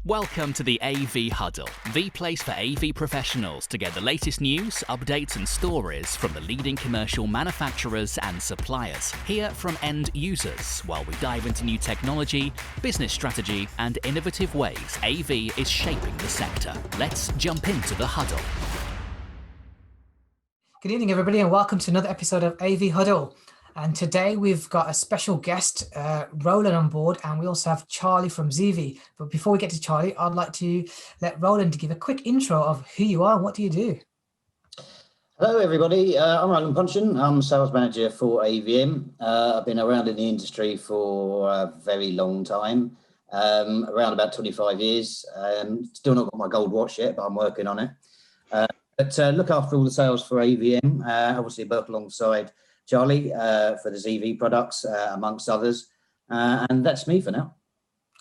Welcome to the AV Huddle, the place for AV professionals to get the latest news, updates and stories from the leading commercial manufacturers and suppliers. Hear from end users while we dive into new technology, business strategy and innovative ways AV is shaping the sector. Let's jump into the Huddle. Good evening, everybody, and welcome to another episode of AV Huddle. And today we've got a special guest, Roland, on board, and we also have Charlie from ZeeVee. But before we get to Charlie, I'd like to let Roland give a quick intro of who you are and what do you do. Hello, everybody. I'm Roland Puncheon. I'm sales manager for AVM. I've been around in the industry for a very long time, around about 25 years. Still not got my gold watch yet, but I'm working on it. But look after all the sales for AVM. Obviously work alongside Charlie for the ZeeVee products, amongst others. And that's me for now.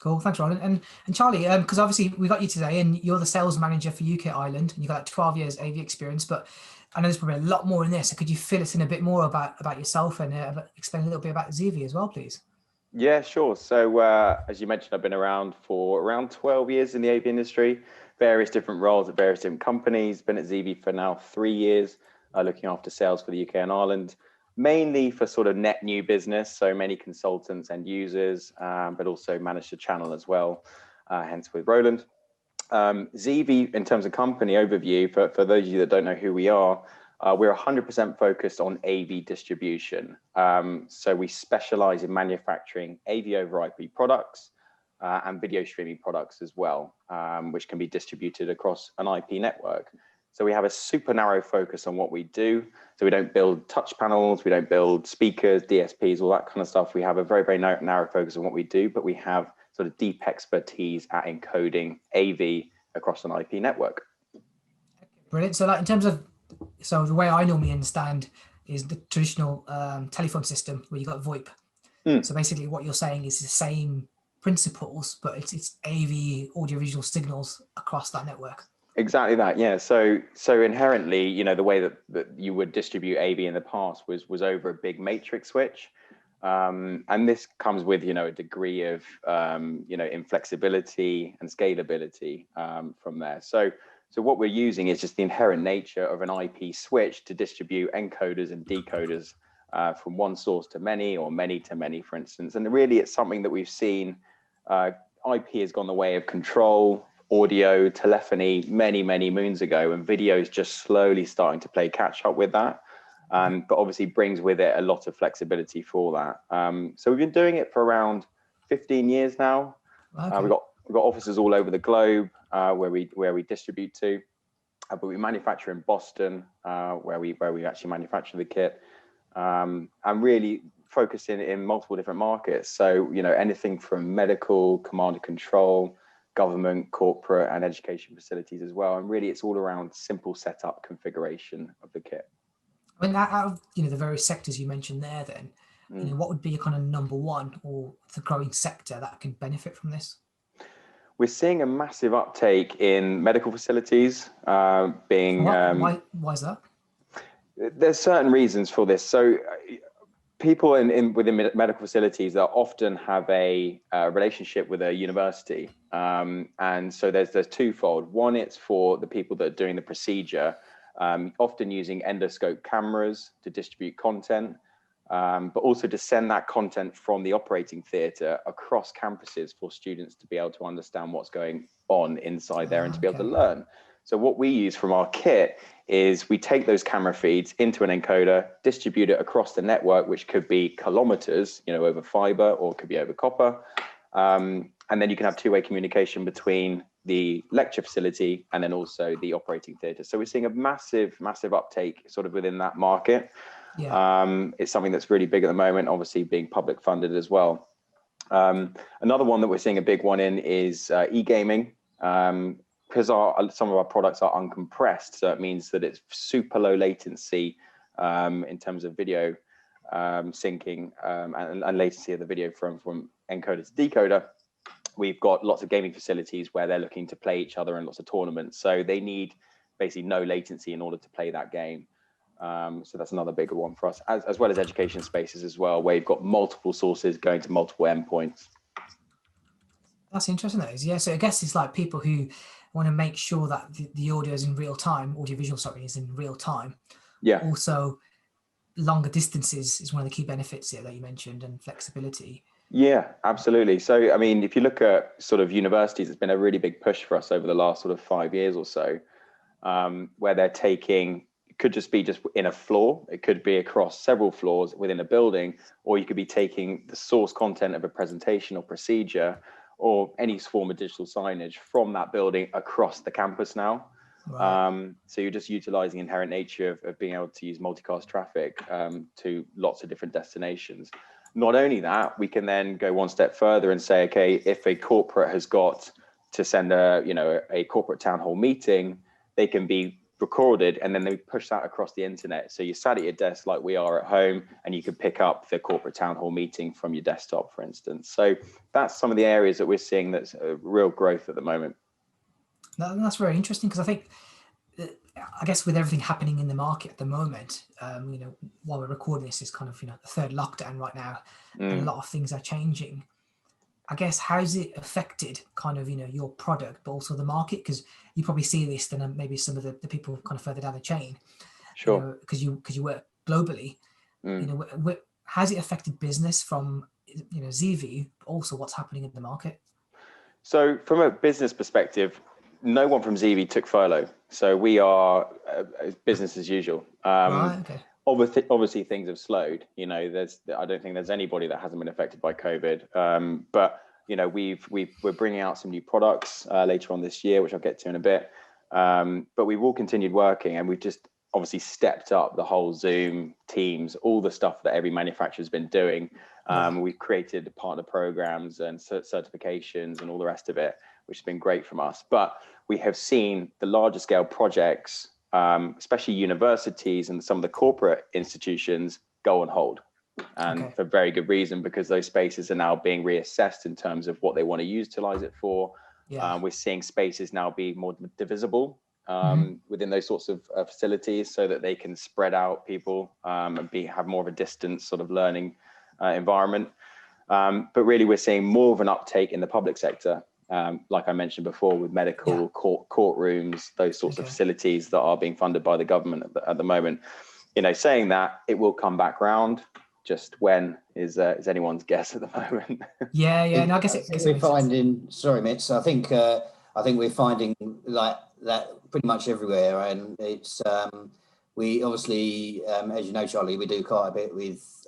Cool, thanks, Roland. And Charlie, because obviously we got you today and you're the sales manager for UK Ireland, and you've got like 12 years AV experience, but I know there's probably a lot more in there. So could you fill us in a bit more about yourself and explain a little bit about ZeeVee as well, please? Yeah, sure. So as you mentioned, I've been around for around 12 years in the AV industry, various different roles at various different companies. Been at ZeeVee for now 3 years, looking after sales for the UK and Ireland, mainly for sort of net new business. So many consultants and users, but also managed the channel as well, hence with Roland. ZeeVee, in terms of company overview, for those of you that don't know who we are, we're 100% focused on AV distribution. So we specialize in manufacturing AV over IP products and video streaming products as well, which can be distributed across an IP network. So we have a super narrow focus on what we do. So we don't build touch panels, we don't build speakers, DSPs, all that kind of stuff. We have a very, very narrow focus on what we do, but we have sort of deep expertise at encoding AV across an IP network. Brilliant. So like in terms of, so the way I normally understand is the traditional telephone system where you got VoIP. So basically what you're saying is the same principles, but it's AV audiovisual signals across that network. Exactly that, yeah. So inherently, you know, the way that you would distribute AV in the past was over a big matrix switch. And this comes with, you know, a degree of, you know, inflexibility and scalability from there. So what we're using is just the inherent nature of an IP switch to distribute encoders and decoders from one source to many or many to many, for instance. And really, it's something that we've seen. IP has gone the way of control, audio, telephony many moons ago, and video is just slowly starting to play catch up with that. But obviously brings with it a lot of flexibility for that. So we've been doing it for around 15 years now. Okay. We've got offices all over the globe where we distribute to, but we manufacture in Boston, where we actually manufacture the kit, and really focusing in multiple different markets. So, you know, anything from medical, command and control, government, corporate and education facilities as well. And really it's all around simple setup configuration of the kit. I mean, out of, you know, the various sectors you mentioned there, then, you know, what would be a kind of number one or the growing sector that can benefit from this? We're seeing a massive uptake in medical facilities being... Why is that? There's certain reasons for this. So people within medical facilities that often have a relationship with a university. And so there's twofold. One, it's for the people that are doing the procedure, often using endoscope cameras to distribute content, but also to send that content from the operating theatre across campuses for students to be able to understand what's going on inside there and to be able to learn. So what we use from our kit is we take those camera feeds into an encoder, distribute it across the network, which could be kilometers, you know, over fiber or it could be over copper. And then you can have two-way communication between the lecture facility and then also the operating theatre. So we're seeing a massive uptake sort of within that market. Yeah. It's something that's really big at the moment, obviously being public funded as well. Another one that we're seeing a big one in is e-gaming. Because some of our products are uncompressed, so it means that it's super low latency in terms of video syncing and latency of the video from encoder to decoder. We've got lots of gaming facilities where they're looking to play each other in lots of tournaments, so they need basically no latency in order to play that game. So that's another bigger one for us, as well as education spaces as well, where you've got multiple sources going to multiple endpoints. That's interesting, that is. Yeah, so I guess it's like people who want to make sure that the audio is in real time, audiovisual, sorry, is in real time. Yeah. Also, longer distances is one of the key benefits here that you mentioned, and flexibility. Yeah, absolutely. So, I mean, if you look at sort of universities, it's been a really big push for us over the last sort of 5 years or so, where they're taking, it could just be just in a floor, it could be across several floors within a building, or you could be taking the source content of a presentation or procedure or any form of digital signage from that building across the campus now. Right. So you're just utilizing inherent nature of being able to use multicast traffic to lots of different destinations. Not only that, we can then go one step further and say, okay, if a corporate has got to send a corporate town hall meeting, they can be recorded and then they push that across the internet. So you're sat at your desk like we are at home, and you can pick up the corporate town hall meeting from your desktop, for instance. So that's some of the areas that we're seeing that's a real growth at the moment. That's very interesting, because I think, I guess with everything happening in the market at the moment, while we're recording this is kind of, the third lockdown right now, and a lot of things are changing. I guess, how's it affected kind of, your product, but also the market? Because you probably see this than maybe some of the people kind of further down the chain. Sure. Because you work globally. How's it affected business from, ZeeVee, but also what's happening in the market? So from a business perspective, no one from ZeeVee took furlough. So we are business as usual. Right, okay. Obviously things have slowed. I don't think there's anybody that hasn't been affected by COVID. But we're bringing out some new products later on this year, which I'll get to in a bit. But we've all continued working, and we've just obviously stepped up the whole Zoom, Teams, all the stuff that every manufacturer's been doing. We've created partner programs and certifications and all the rest of it, which has been great from us. But we have seen the larger scale projects, especially universities and some of the corporate institutions, go on hold. And for very good reason, because those spaces are now being reassessed in terms of what they want to utilize it for. We're seeing spaces now be more divisible within those sorts of facilities, so that they can spread out people and have more of a distance sort of learning environment. But really, we're seeing more of an uptake in the public sector. Like I mentioned before, with medical, courtrooms, those sorts of facilities that are being funded by the government at the moment. Saying that, it will come back round. Just when is anyone's guess at the moment. No, I guess we're finding. Sorry, Mitch. I think we're finding like that pretty much everywhere, and it's we obviously, as you know, Charlie, we do quite a bit with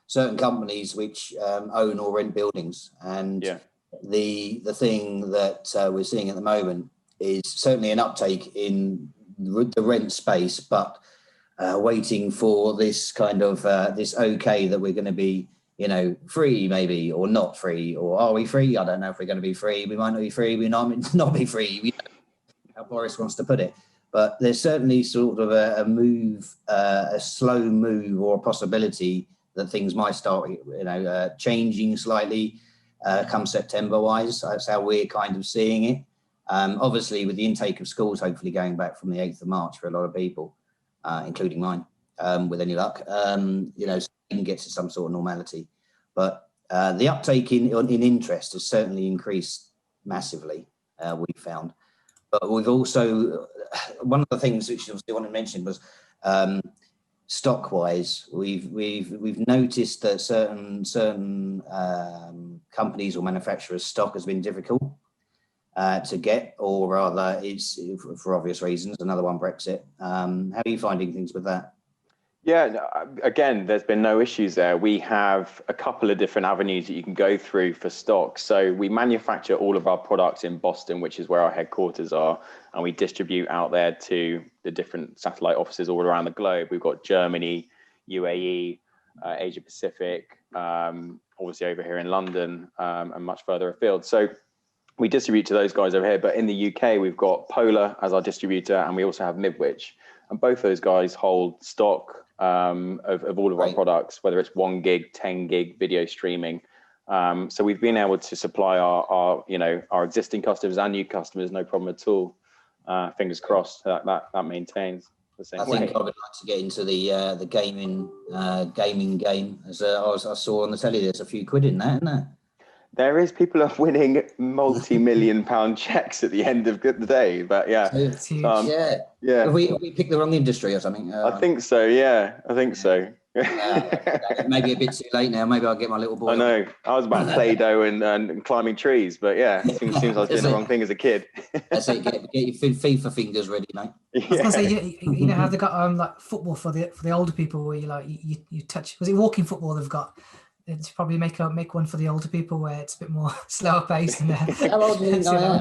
certain companies which own or rent buildings, and the thing that we're seeing at the moment is certainly an uptake in the rent space, but waiting for this kind of this okay that we're going to be, free maybe, or not free, or are we free? I don't know if we're going to be free. We might not be free. We might not be free. How Boris wants to put it. But there's certainly sort of a move, a slow move, or a possibility that things might start, changing slightly come September-wise. That's how we're kind of seeing it. Obviously, with the intake of schools hopefully going back from the 8th of March for a lot of people, including mine, with any luck, so we can get to some sort of normality. But the uptake in interest has certainly increased massively, we've found. But we've also, one of the things which I want to mention was stock-wise, we've noticed that certain companies or manufacturers' stock has been difficult to get, or rather, it's for obvious reasons. Another one, Brexit. How are you finding things with that? Again, there's been no issues there. We have a couple of different avenues that you can go through for stock. So we manufacture all of our products in Boston, which is where our headquarters are, and we distribute out there to the different satellite offices all around the globe. We've got Germany, UAE, Asia Pacific, obviously over here in London, and much further afield. So we distribute to those guys over here. But in the UK, we've got Polar as our distributor, and we also have Midwich. And both those guys hold stock of all of our products, whether it's 1 gig, 10 gig video streaming. So we've been able to supply our existing customers and new customers, no problem at all. Fingers crossed that maintains the same way. I think I would like to get into the gaming game. As I saw on the telly, there's a few quid in that, isn't there? There is, people are winning multi-million pound checks at the end of the day, but yeah. It's huge. Yeah. We picked the wrong industry or something. I think so. Yeah, I think so. Maybe a bit too late now. Maybe I'll get my little boy. I know. I was about Play-Doh and climbing trees, but yeah, it seems I was doing the wrong thing as a kid. That's it. Get your FIFA fingers ready, mate. I was gonna say, you know how they got like football for the older people, where you like you touch. Was it walking football? They've got. It's probably make one for the older people where it's a bit more slower paced. And how old do you think I am?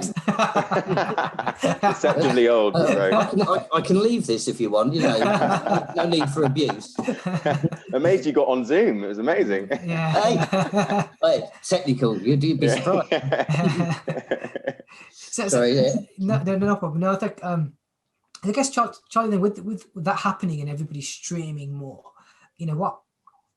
Deceptively old. I can leave this if you want. You know, no need for abuse. Amazed you got on Zoom. It was amazing. Yeah. Hey, technical. You'd be surprised. Sorry. No problem. No, I think I guess Charlie, then with that happening and everybody streaming more, you know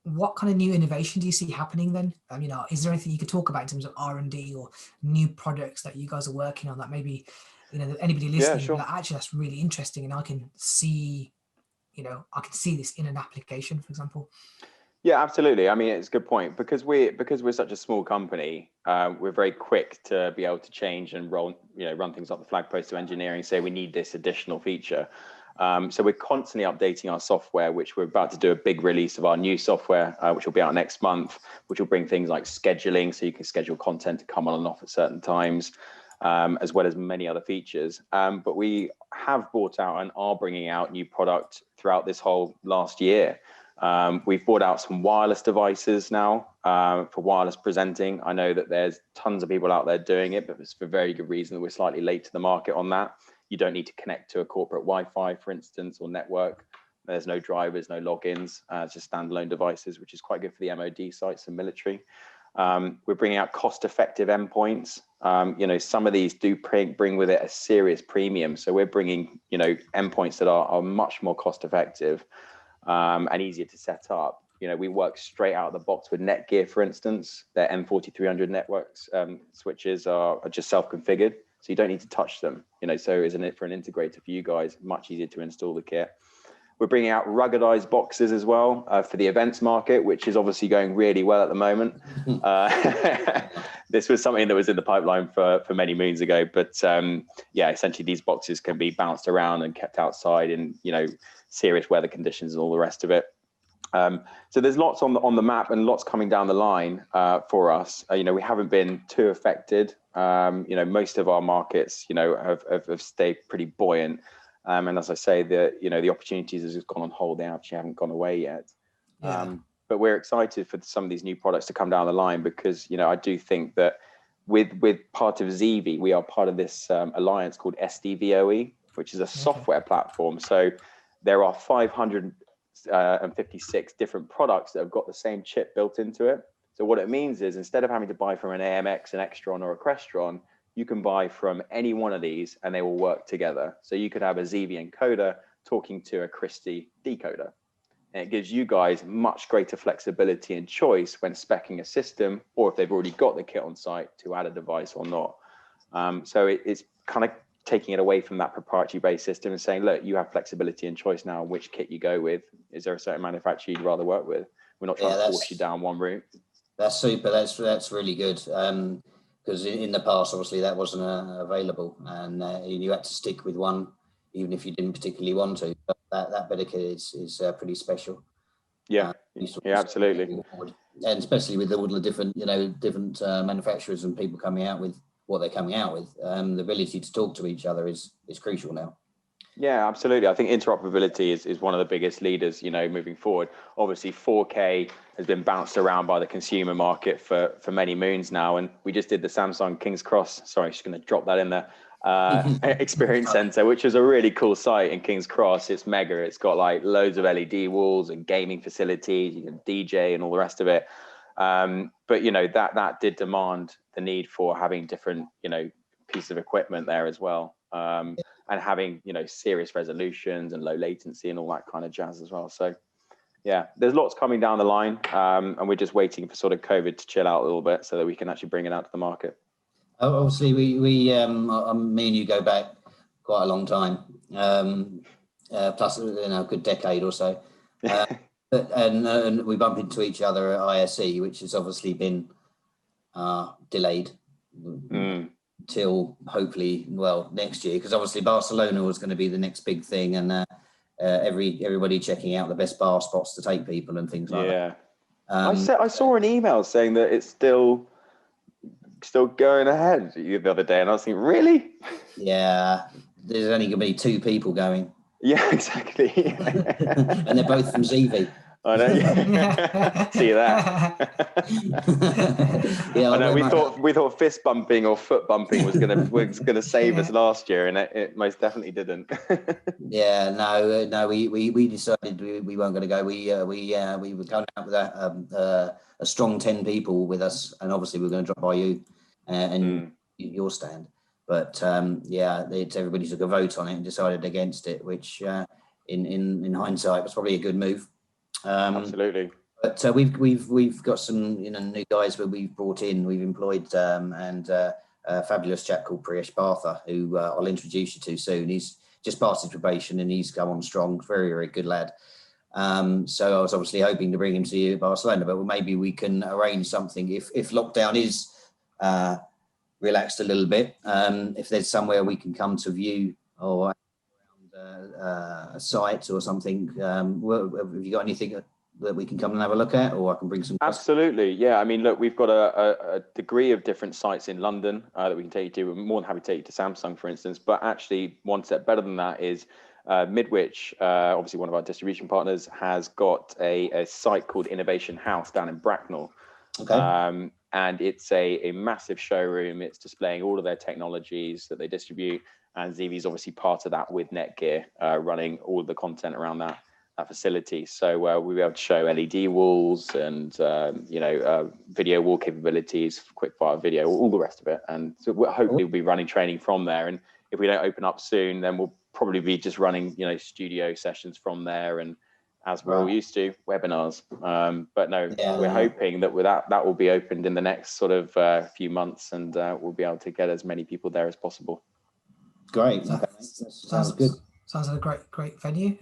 what kind of new innovation do you see happening then? You know, is there anything you could talk about in terms of R&D or new products that you guys are working on that maybe, you know, anybody listening, sure. Like, actually that's really interesting and I can see this in an application, for example? Yeah, absolutely. I mean, it's a good point because we're such a small company. We're very quick to be able to change and run things up the flag post to engineering, say we need this additional feature. So we're constantly updating our software, which we're about to do a big release of our new software, which will be out next month, which will bring things like scheduling, so you can schedule content to come on and off at certain times, as well as many other features. But we have brought out and are bringing out new product throughout this whole last year. We've brought out some wireless devices now for wireless presenting. I know that there's tons of people out there doing it, but it's for very good reason that we're slightly late to the market on that. You don't need to connect to a corporate Wi-Fi, for instance, or network. There's no drivers, no logins. It's just standalone devices, which is quite good for the MOD sites and military. We're bringing out cost-effective endpoints. You know, some of these do bring with it a serious premium. So we're bringing, you know, endpoints that are much more cost-effective and easier to set up. You know, we work straight out of the box with Netgear, for instance. Their M4300 networks switches are just self-configured. So you don't need to touch them, you know, so isn't it for an integrator for you guys, much easier to install the kit. We're bringing out ruggedized boxes as well for the events market, which is obviously going really well at the moment. This was something that was in the pipeline for many moons ago, but yeah, essentially these boxes can be bounced around and kept outside in, you know, serious weather conditions and all the rest of it. So there's lots on the map and lots coming down the line for us. You know, we haven't been too affected. You know, most of our markets, you know, have stayed pretty buoyant. And as I say, the opportunities have just gone on hold. They actually haven't gone away yet. Yeah. But we're excited for some of these new products to come down the line because, you know, I do think that with part of ZeeVee, we are part of this alliance called SDVOE, which is a software platform. So there are 556 different products that have got the same chip built into it. So what it means is instead of having to buy from an AMX, an Extron or a Crestron, you can buy from any one of these and they will work together. So you could have a ZeeVee encoder talking to a Christie decoder. And it gives you guys much greater flexibility and choice when speccing a system, or if they've already got the kit on site to add a device or not. So it's kind of taking it away from that proprietary based system and saying, look, you have flexibility and choice now which kit you go with. Is there a certain manufacturer you'd rather work with? We're not trying to force you down one route. That's super. That's really good. Because in the past, obviously, that wasn't available, and you had to stick with one, even if you didn't particularly want to. But that bit of kit is pretty special. Yeah, yeah, absolutely. And especially with all the different, different manufacturers and people coming out with what they're coming out with, the ability to talk to each other is crucial now. Yeah, absolutely. I think interoperability is one of the biggest leaders, moving forward. Obviously, 4K has been bounced around by the consumer market for many moons now. And we just did the Samsung King's Cross, sorry, just going to drop that in there, experience center, which is a really cool site in King's Cross. It's mega. It's got like loads of LED walls and gaming facilities. You can DJ and all the rest of it. But, that did demand the need for having different, pieces of equipment there as well. And having, serious resolutions and low latency and all that kind of jazz as well. So, yeah, there's lots coming down the line, and we're just waiting for sort of COVID to chill out a little bit so that we can actually bring it out to the market. Obviously, we me and you go back quite a long time, plus a good decade or so. And we bump into each other at ISE, which has obviously been are delayed till hopefully, well, next year, because obviously Barcelona was going to be the next big thing, and everybody checking out the best bar spots to take people and things like that. I saw an email saying that it's still going ahead the other day, and I was thinking, really? Yeah, there's only going to be 2 people going. Yeah, exactly. And they're both from ZeeVee. I know. Yeah. See that. Yeah, I know. We thought fist bumping or foot bumping was gonna save us last year, and it most definitely didn't. Yeah, no. We decided we weren't going to go. We were going out with a strong 10 people with us, and obviously we were going to drop by you and your stand. But everybody took a vote on it and decided against it, which in hindsight was probably a good move. Absolutely. But we've got some new guys where we've brought in. We've employed and a fabulous chap called Priyesh Bartha, who I'll introduce you to soon. He's just passed his probation and he's come on strong. Very, very good lad. So I was obviously hoping to bring him to you, Barcelona, but maybe we can arrange something if lockdown is relaxed a little bit. If there's somewhere we can come to view or a site or something, have you got anything that we can come and have a look at, or I can bring some? Absolutely, yeah. I mean, look, we've got a degree of different sites in London that we can take you to. We're more than happy to take you to Samsung, for instance. But actually, one step better than that is Midwich, obviously one of our distribution partners, has got a site called Innovation House down in Bracknell. Okay. And it's a massive showroom. It's displaying all of their technologies that they distribute. And ZeeVee is obviously part of that with Netgear, running all of the content around that facility. So we'll be able to show LED walls and video wall capabilities, quick-fire video, all the rest of it. And so hopefully we'll be running training from there. And if we don't open up soon, then we'll probably be just running studio sessions from there, and as we're all used to, webinars. But no, we're hoping that that will be opened in the next sort of few months, and we'll be able to get as many people there as possible. Great. Okay. Sounds good. Sounds like a great venue.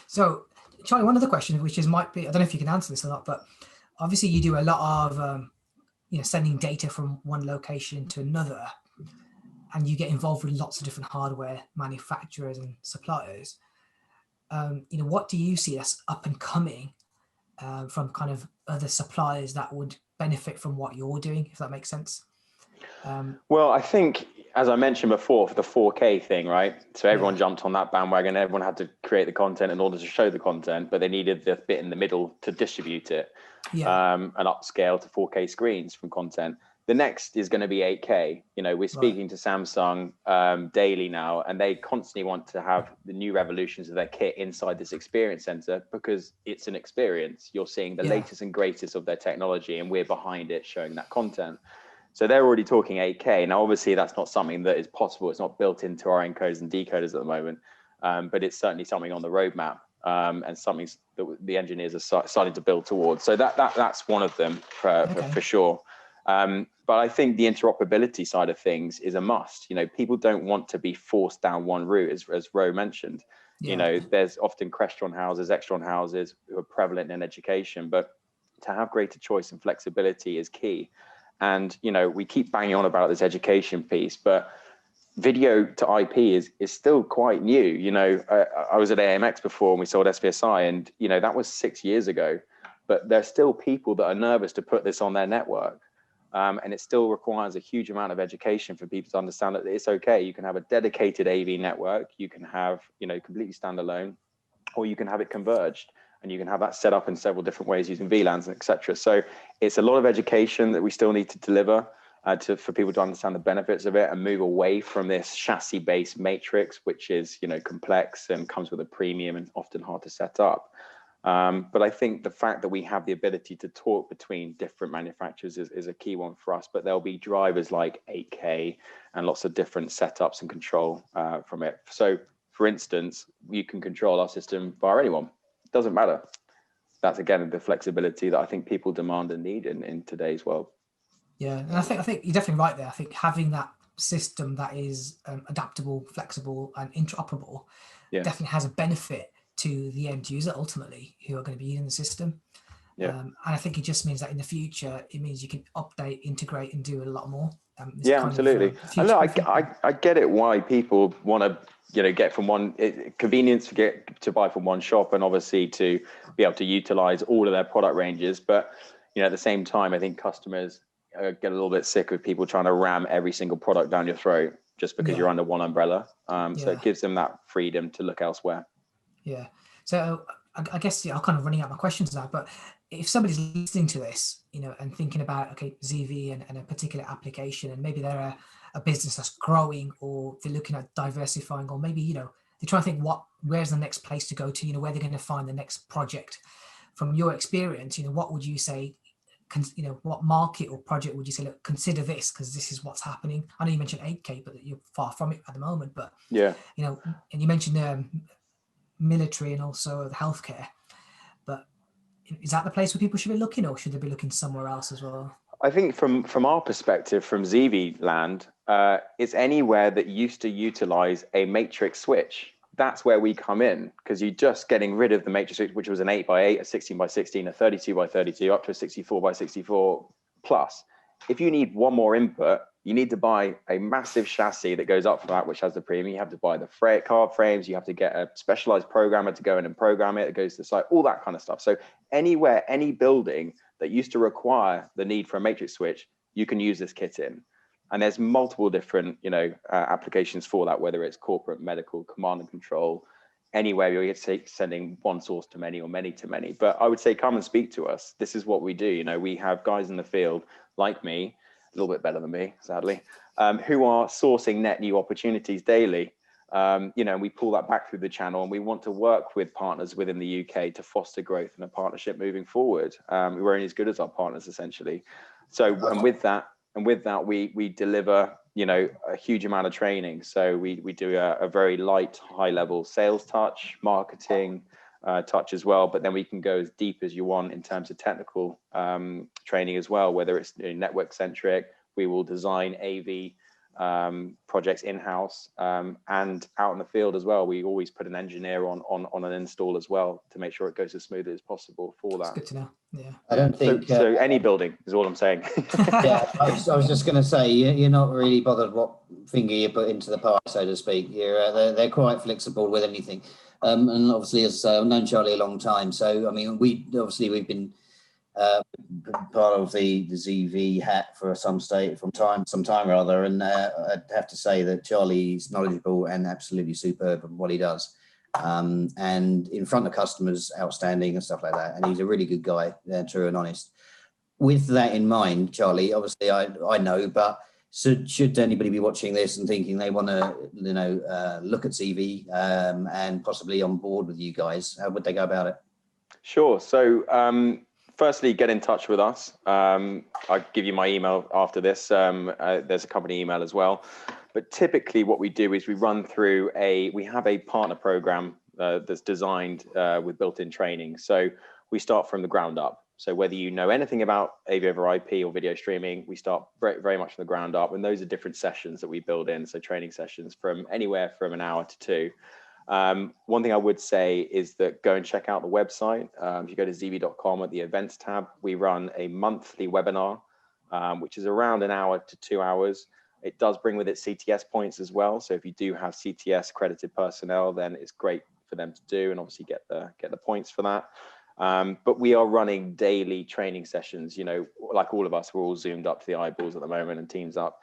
So Charlie, one other question, which might be, I don't know if you can answer this or not, but obviously you do a lot of sending data from one location to another, and you get involved with lots of different hardware manufacturers and suppliers. What do you see as up and coming from kind of other suppliers that would benefit from what you're doing, if that makes sense? Well, I think, as I mentioned before, for the 4K thing, right? So everyone jumped on that bandwagon. Everyone had to create the content in order to show the content, but they needed the bit in the middle to distribute it and upscale to 4K screens from content. The next is going to be 8K. We're speaking to Samsung daily now, and they constantly want to have the new revolutions of their kit inside this experience center, because it's an experience. You're seeing the latest and greatest of their technology, and we're behind it showing that content. So they're already talking 8K. Now, obviously, that's not something that is possible. It's not built into our encoders and decoders at the moment, but it's certainly something on the roadmap, and something that the engineers are starting to build towards. So that's one of them for sure. But I think the interoperability side of things is a must. People don't want to be forced down one route, as Ro mentioned. There's often Crestron houses, Extron houses who are prevalent in education, but to have greater choice and flexibility is key. And, we keep banging on about this education piece, but video to IP is still quite new. I was at AMX before and we sold SVSI, and, that was 6 years ago, but there's still people that are nervous to put this on their network. And it still requires a huge amount of education for people to understand that it's okay. You can have a dedicated AV network, you can have, completely standalone, or you can have it converged, and you can have that set up in several different ways using VLANs, etc. So it's a lot of education that we still need to deliver for people to understand the benefits of it and move away from this chassis-based matrix, which is, complex and comes with a premium and often hard to set up. But I think the fact that we have the ability to talk between different manufacturers is a key one for us, but there'll be drivers like 8K and lots of different setups and control from it. So for instance, you can control our system via anyone. It doesn't matter. That's again the flexibility that I think people demand and need in today's world. Yeah, and I think you're definitely right there. I think having that system that is adaptable, flexible, and interoperable definitely has a benefit to the end user ultimately, who are going to be using the system. And I think it just means that in the future, it means you can update, integrate, and do a lot more. Yeah, absolutely. And look, I get it why people want to, get from one convenience to buy from one shop, and obviously to be able to utilize all of their product ranges. But at the same time, I think customers get a little bit sick of people trying to ram every single product down your throat just because you're under one umbrella. So it gives them that freedom to look elsewhere. Yeah. So I guess I'm kind of running out my questions now, but if somebody's listening to this, and thinking about, okay, ZeeVee and a particular application, and maybe they're a business that's growing, or they're looking at diversifying, or maybe, they're trying to think where's the next place to go to, where they're going to find the next project. From your experience, what would you say, what market or project would you say, look, consider this because this is what's happening? I know you mentioned 8K, but you're far from it at the moment. But, and you mentioned military and also the healthcare. But is that the place where people should be looking, or should they be looking somewhere else as well? I think from our perspective, from ZeeVee land, it's anywhere that used to utilize a matrix switch. That's where we come in, because you're just getting rid of the matrix switch, which was an 8x8, a 16x16, a 32x32, up to a 64x64 plus. If you need one more input, you need to buy a massive chassis that goes up for that, which has the premium. You have to buy the card frames. You have to get a specialized programmer to go in and program it. It goes to the site, all that kind of stuff. So anywhere, any building that used to require the need for a matrix switch, you can use this kit in. And there's multiple different, applications for that, whether it's corporate, medical, command and control, anywhere you're sending one source to many or many to many. But I would say, come and speak to us. This is what we do. We have guys in the field like me, a little bit better than me, sadly, who are sourcing net new opportunities daily. And we pull that back through the channel, and we want to work with partners within the UK to foster growth and a partnership moving forward. We're only as good as our partners, essentially. So, and with that, we deliver, a huge amount of training. So we do a very light, high level sales touch, marketing touch as well. But then we can go as deep as you want in terms of technical training as well, whether it's network centric. We will design AV projects in-house and out in the field as well. We always put an engineer on an install as well to make sure it goes as smoothly as possible for that. That's good to know. Yeah. I don't think so. Any building is all I'm saying. Yeah, I was just going to say, you're not really bothered what finger you put into the pie, so to speak. They're quite flexible with anything. And obviously, as I say, I've known Charlie a long time. So I mean, we've been part of the ZeeVee hat for some time or other, and I'd have to say that Charlie's knowledgeable and absolutely superb at what he does, and in front of customers, outstanding and stuff like that. And he's a really good guy, true and honest. With that in mind, Charlie, obviously I know, but should anybody be watching this and thinking they want to look at ZeeVee and possibly on board with you guys, how would they go about it? Sure. So firstly, get in touch with us. I'll give you my email after this. There's a company email as well. But typically what we do is we run through we have a partner program that's designed with built-in training. So we start from the ground up. So whether you know anything about AV over IP or video streaming, we start very, very much from the ground up. And those are different sessions that we build in. So training sessions from anywhere from an hour to 2. One thing I would say is that go and check out the website. If you go to ZeeVee.com at the events tab, we run a monthly webinar, which is around an hour to 2 hours. It does bring with it CTS points as well. So if you do have CTS accredited personnel, then it's great for them to do and obviously get the points for that. But we are running daily training sessions, like all of us, we're all zoomed up to the eyeballs at the moment and Teams up.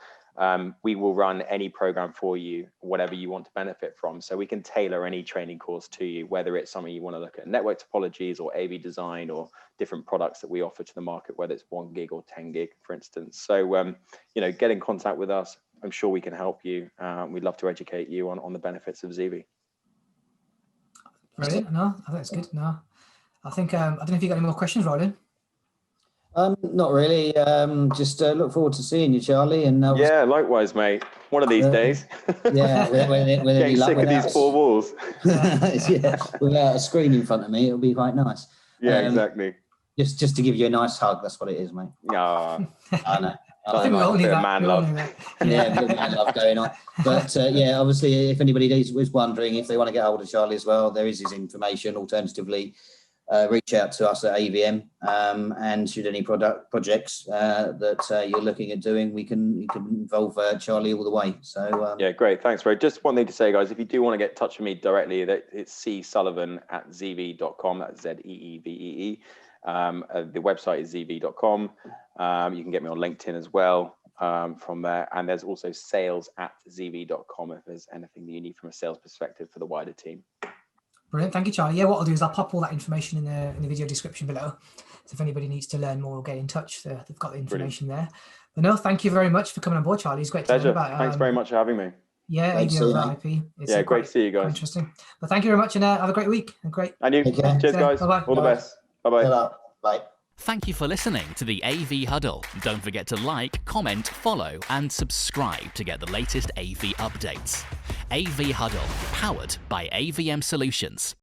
We will run any program for you, whatever you want to benefit from. So we can tailor any training course to you, whether it's something you want to look at network topologies or AV design or different products that we offer to the market, whether it's 1 gig or 10 gig, for instance. So, get in contact with us. I'm sure we can help you. We'd love to educate you on the benefits of ZeeVee. Brilliant. No, I think it's good. No, I think, I don't know if you got any more questions, Roland. Not really. Just look forward to seeing you, Charlie. And yeah, likewise, mate. One of these days. Yeah, getting sick of these 4 walls. Yeah, without a screen in front of me, it'll be quite nice. Yeah, exactly. Just to give you a nice hug. That's what it is, mate. I know. I think we all need that. Man love. Yeah, a bit of man love going on. But yeah, obviously, if anybody was wondering if they want to get hold of Charlie as well, there is his information. Alternatively, reach out to us at AVM, and should any projects that you're looking at doing, we can involve Charlie all the way. So yeah, great, thanks, Ray. Just one thing to say, guys, if you do want to get in touch with me directly, it's csullivan@zeevee.com. That's ZEEVEE. The website is zeevee.com. You can get me on LinkedIn as well from there, and there's also sales@zeevee.com if there's anything that you need from a sales perspective for the wider team. Brilliant, thank you, Charlie. Yeah, what I'll do is I'll pop all that information in the video description below. So if anybody needs to learn more or get in touch, they've got the information there. But no, thank you very much for coming on board, Charlie. It's great to learn about. Thanks very much for having me. Yeah, AVOIP. Yeah, great to see you guys. Interesting. But thank you very much, and have a great week. And great. And you. Cheers, guys. Bye-bye. All the best. Bye-bye. Bye. Thank you for listening to the AV Huddle. Don't forget to like, comment, follow, and subscribe to get the latest AV updates. AV Huddle, powered by AVM Solutions.